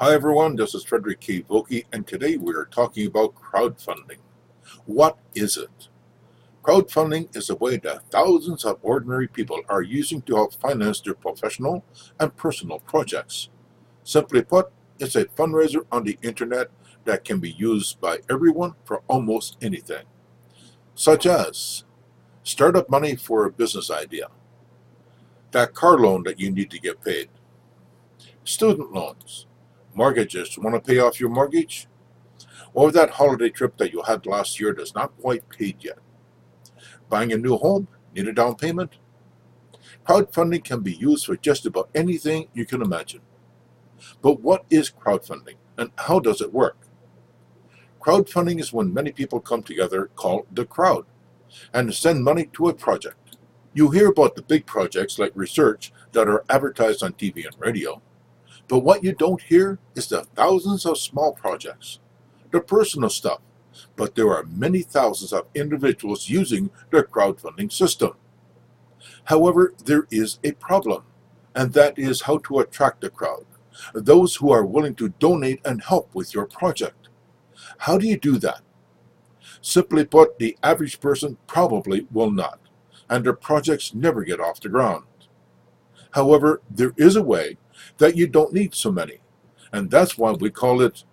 Hi everyone, this is Frederick K. Volke, and today we are talking about crowdfunding. What is it? Crowdfunding is a way that thousands of ordinary people are using to help finance their professional and personal projects. Simply put, it's a fundraiser on the internet that can be used by everyone for almost anything, such as startup money for a business idea, that car loan that you need to get paid, student loans, mortgages, want to pay off your mortgage? Or that holiday trip that you had last year that's not quite paid yet. Buying a new home? Need a down payment? Crowdfunding can be used for just about anything you can imagine. But what is crowdfunding and how does it work? Crowdfunding is when many people come together, called the crowd, and send money to a project. You hear about the big projects like research that are advertised on TV and radio, but what you don't hear is the thousands of small projects, the personal stuff, but there are many thousands of individuals using the crowdfunding system. However, there is a problem, and that is how to attract the crowd, those who are willing to donate and help with your project. How do you do that? Simply put, the average person probably will not, and their projects never get off the ground. However, there is a way that you don't need so many, and that's why we call it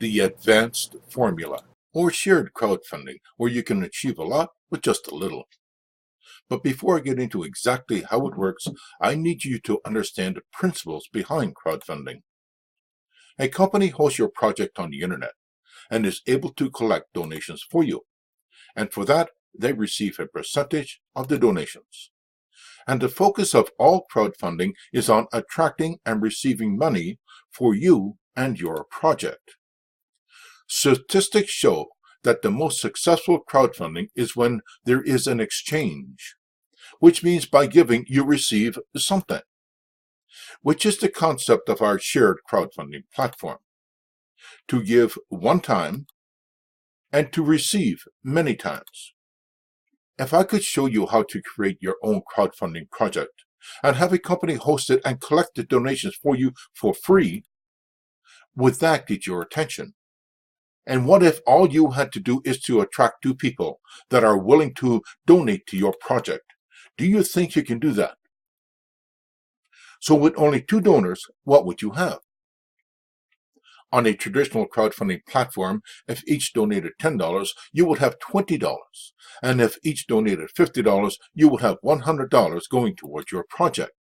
the Advanced Formula, or shared crowdfunding, where you can achieve a lot with just a little. But before I get into exactly how it works, I need you to understand the principles behind crowdfunding. A company hosts your project on the internet and is able to collect donations for you, and for that, they receive a percentage of the donations. And the focus of all crowdfunding is on attracting and receiving money for you and your project. Statistics show that the most successful crowdfunding is when there is an exchange, which means by giving you receive something, which is the concept of our shared crowdfunding platform. To give one time and to receive many times. If I could show you how to create your own crowdfunding project and have a company host it and collect the donations for you for free, would that get your attention? And what if all you had to do is to attract two people that are willing to donate to your project? Do you think you can do that? So with only two donors, what would you have? On a traditional crowdfunding platform, if each donated $10, you would have $20. And if each donated $50, you would have $100 going towards your project.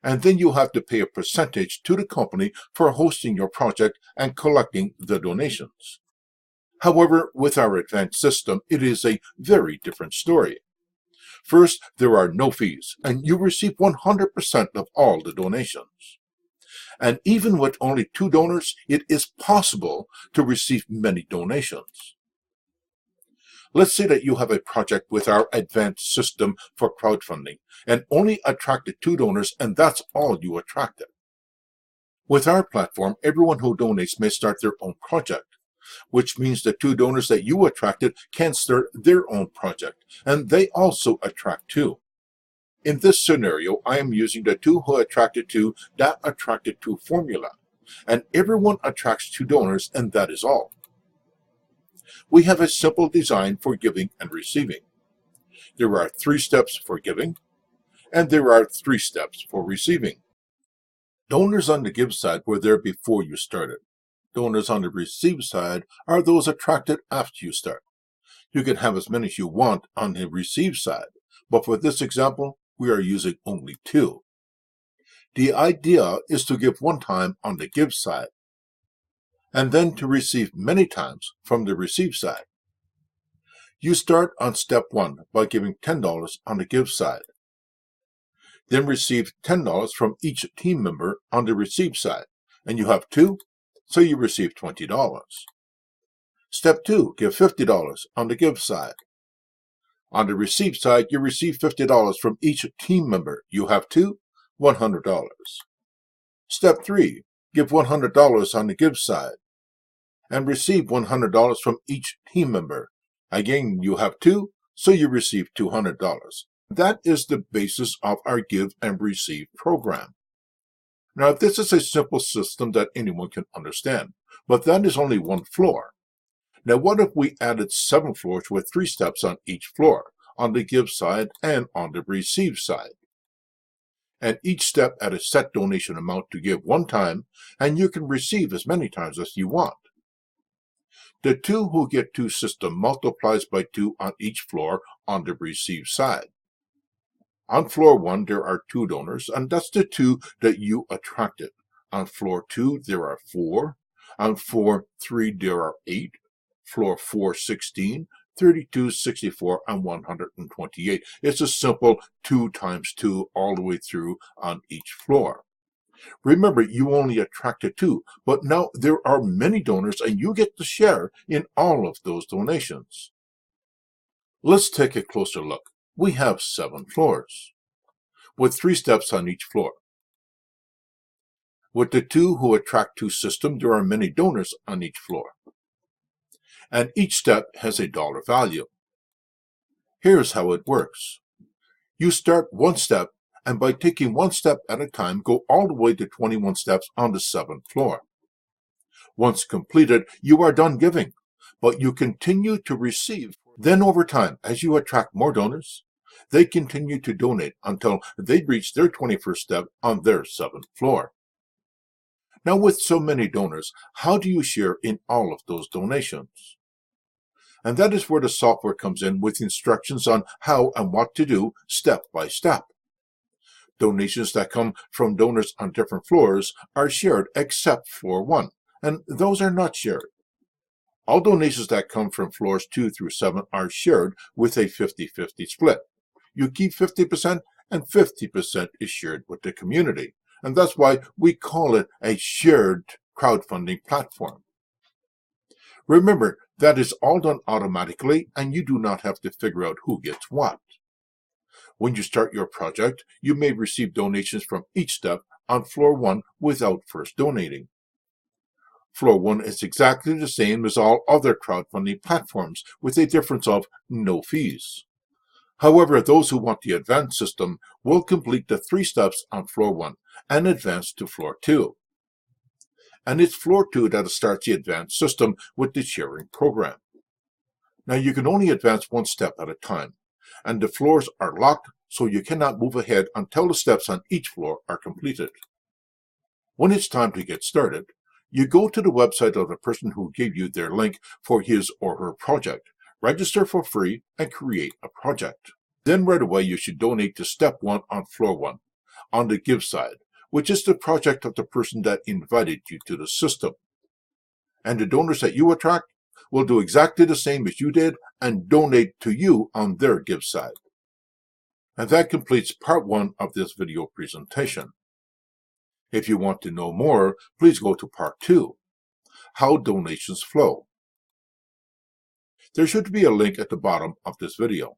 And then you have to pay a percentage to the company for hosting your project and collecting the donations. However, with our advanced system, it is a very different story. First, there are no fees, and you receive 100% of all the donations. And even with only two donors, it is possible to receive many donations. Let's say that you have a project with our advanced system for crowdfunding and only attracted two donors, and that's all you attracted. With our platform, everyone who donates may start their own project, which means the two donors that you attracted can start their own project, and they also attract two. In this scenario, I am using the two who attracted two that attracted two formula, and everyone attracts two donors, and that is all. We have a simple design for giving and receiving. There are 3 steps for giving, and there are 3 steps for receiving. Donors on the give side were there before you started. Donors on the receive side are those attracted after you start. You can have as many as you want on the receive side, but for this example, we are using only 2. The idea is to give one time on the give side, and then to receive many times from the receive side. You start on step 1 by giving $10 on the give side. Then receive $10 from each team member on the receive side, and you have 2, so you receive $20. Step 2, give $50 on the give side. On the receive side, you receive $50 from each team member. You have 2, $100. Step 3, give $100 on the give side and receive $100 from each team member. Again, you have 2, so you receive $200. That is the basis of our give and receive program. Now, this is a simple system that anyone can understand, but that is only one floor. Now, what if we added 7 floors with 3 steps on each floor, on the give side and on the receive side? And each step at a set donation amount to give one time, and you can receive as many times as you want. The 2 who get 2 system multiplies by 2 on each floor on the receive side. On floor 1, there are 2 donors, and that's the 2 that you attracted. On floor 2, there are 4. On floor 3, there are 8. Floor 4, 16. 32, 64, and 128. It's a simple 2 times 2 all the way through on each floor. Remember, you only attracted 2, but now there are many donors and you get to share in all of those donations. Let's take a closer look. We have 7 floors, with 3 steps on each floor. With the 2 who attract 2 system, there are many donors on each floor, and each step has a dollar value. Here's how it works. You start 1 step, and by taking 1 step at a time, go all the way to 21 steps on the 7th floor. Once completed, you are done giving, but you continue to receive. Then over time, as you attract more donors, they continue to donate until they reach their 21st step on their 7th floor. Now, with so many donors, how do you share in all of those donations? And that is where the software comes in with instructions on how and what to do step by step. Donations that come from donors on different floors are shared except floor 1, and those are not shared. All donations that come from floors 2 through 7 are shared with a 50-50 split. You keep 50% and 50% is shared with the community. And that's why we call it a shared crowdfunding platform. Remember, that is all done automatically and you do not have to figure out who gets what. When you start your project, you may receive donations from each step on floor 1 without first donating. Floor 1 is exactly the same as all other crowdfunding platforms, with a difference of no fees. However, those who want the advanced system will complete the 3 steps on floor 1 and advance to floor 2. And it's floor 2 that starts the advanced system with the sharing program. Now, you can only advance 1 step at a time, and the floors are locked, so you cannot move ahead until the steps on each floor are completed. When it's time to get started, you go to the website of the person who gave you their link for his or her project, register for free, and create a project. Then right away you should donate to step 1 on floor 1, on the give side, which is the project of the person that invited you to the system. And the donors that you attract will do exactly the same as you did and donate to you on their give side. And that completes part 1 of this video presentation. If you want to know more, please go to part 2, how donations flow. There should be a link at the bottom of this video.